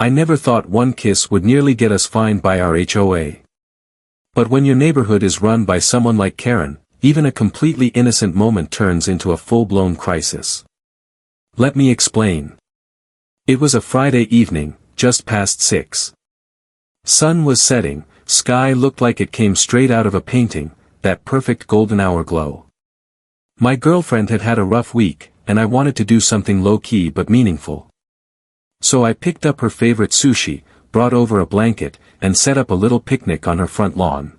I never thought one kiss would nearly get us fined by our HOA. But when your neighborhood is run by someone like Karen, even a completely innocent moment turns into a full-blown crisis. Let me explain. It was a Friday evening, just past 6. Sun was setting, sky looked like it came straight out of a painting, that perfect golden hour glow. My girlfriend had had a rough week, and I wanted to do something low-key but meaningful. So I picked up her favorite sushi, brought over a blanket, and set up a little picnic on her front lawn.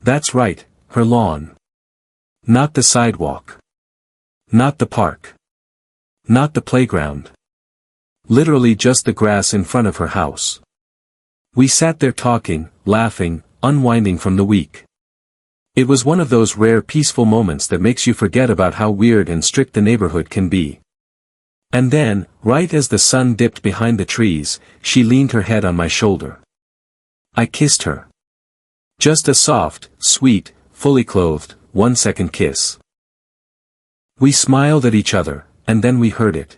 That's right, her lawn. Not the sidewalk. Not the park. Not the playground. Literally just the grass in front of her house. We sat there talking, laughing, unwinding from the week. It was one of those rare peaceful moments that makes you forget about how weird and strict the neighborhood can be. And then, right as the sun dipped behind the trees, she leaned her head on my shoulder. I kissed her. Just a soft, sweet, fully clothed, 1-second kiss. We smiled at each other, and then we heard it.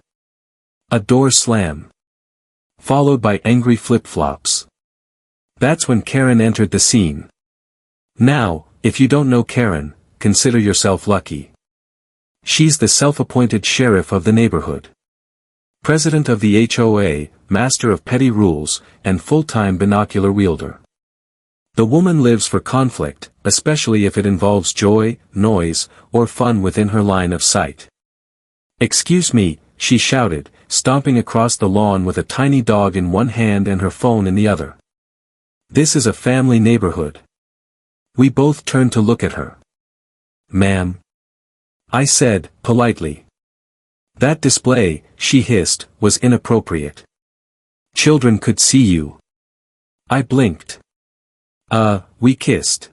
A door slam. Followed by angry flip-flops. That's when Karen entered the scene. Now, if you don't know Karen, consider yourself lucky. She's the self-appointed sheriff of the neighborhood. President of the HOA, master of petty rules, and full-time binocular wielder. The woman lives for conflict, especially if it involves joy, noise, or fun within her line of sight. "Excuse me," she shouted, stomping across the lawn with a tiny dog in one hand and her phone in the other. "This is a family neighborhood." We both turned to look at her. "Ma'am," I said, politely. "That display," she hissed, "was inappropriate. Children could see you." I blinked. We kissed.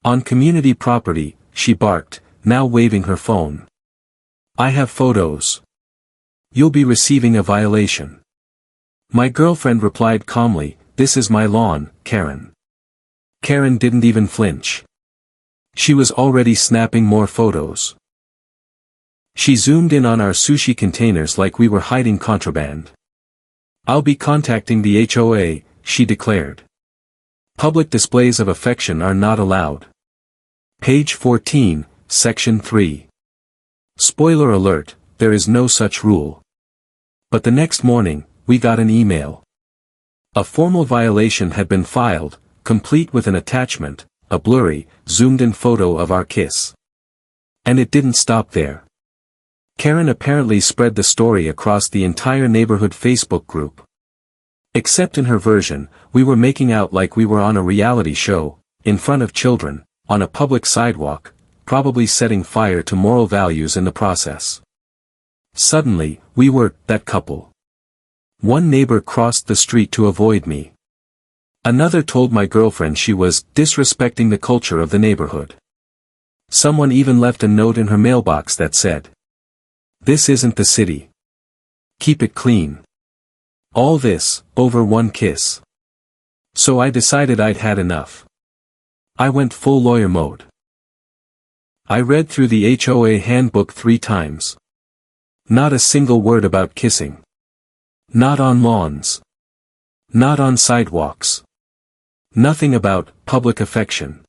"On community property," she barked, now waving her phone. "I have photos. You'll be receiving a violation." My girlfriend replied calmly, "This is my lawn, Karen." Karen didn't even flinch. She was already snapping more photos. She zoomed in on our sushi containers like we were hiding contraband. "I'll be contacting the HOA," she declared. "Public displays of affection are not allowed." Page 14, Section 3. Spoiler alert, there is no such rule. But the next morning, we got an email. A formal violation had been filed, complete with an attachment, a blurry, zoomed-in photo of our kiss. And it didn't stop there. Karen apparently spread the story across the entire neighborhood Facebook group. Except in her version, we were making out like we were on a reality show, in front of children, on a public sidewalk, probably setting fire to moral values in the process. Suddenly, we were that couple. One neighbor crossed the street to avoid me. Another told my girlfriend she was disrespecting the culture of the neighborhood. Someone even left a note in her mailbox that said, "This isn't the city. Keep it clean." All this, over one kiss. So I decided I'd had enough. I went full lawyer mode. I read through the HOA handbook 3 times. Not a single word about kissing. Not on lawns. Not on sidewalks. Nothing about public affection.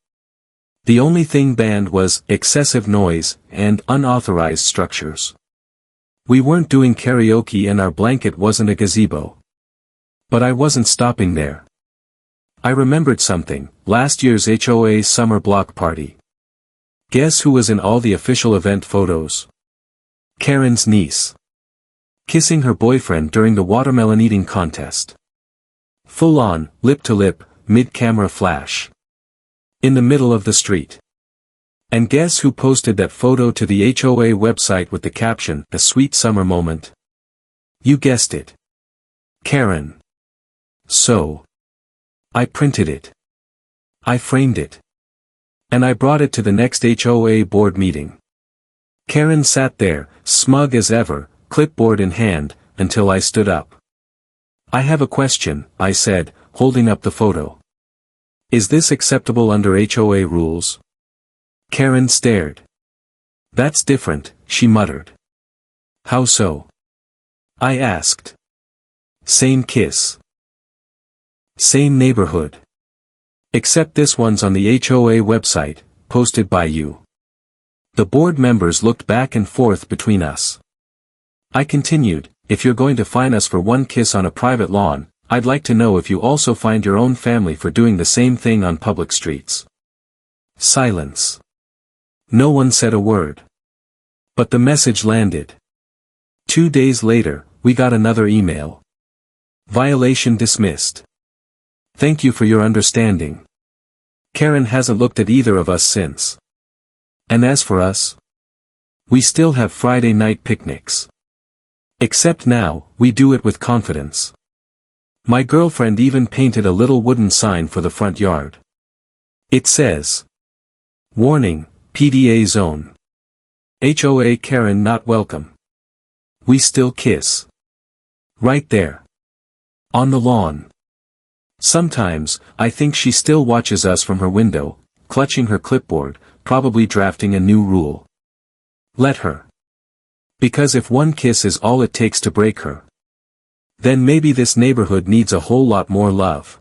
The only thing banned was excessive noise and unauthorized structures. We weren't doing karaoke and our blanket wasn't a gazebo. But I wasn't stopping there. I remembered something, last year's HOA summer block party. Guess who was in all the official event photos? Karen's niece. Kissing her boyfriend during the watermelon eating contest. Full on, lip to lip, mid-camera flash. In the middle of the street. And guess who posted that photo to the HOA website with the caption, "A sweet summer moment"? You guessed it. Karen. So. I printed it. I framed it. And I brought it to the next HOA board meeting. Karen sat there, smug as ever, clipboard in hand, until I stood up. "I have a question," I said, holding up the photo. "Is this acceptable under HOA rules?" Karen stared. "That's different," she muttered. "How so?" I asked. Same kiss. Same neighborhood. Except this one's on the HOA website, posted by you. The board members looked back and forth between us. I continued, if you're going to fine us for one kiss on a private lawn, I'd like to know if you also fined your own family for doing the same thing on public streets. Silence. No one said a word. But the message landed. 2 days later, we got another email. Violation dismissed. Thank you for your understanding. Karen hasn't looked at either of us since. And as for us, we still have Friday night picnics. Except now, we do it with confidence. My girlfriend even painted a little wooden sign for the front yard. It says, "Warning, PDA zone. HOA Karen not welcome." We still kiss. Right there. On the lawn. Sometimes, I think she still watches us from her window, clutching her clipboard, probably drafting a new rule. Let her. Because if one kiss is all it takes to break her, then maybe this neighborhood needs a whole lot more love.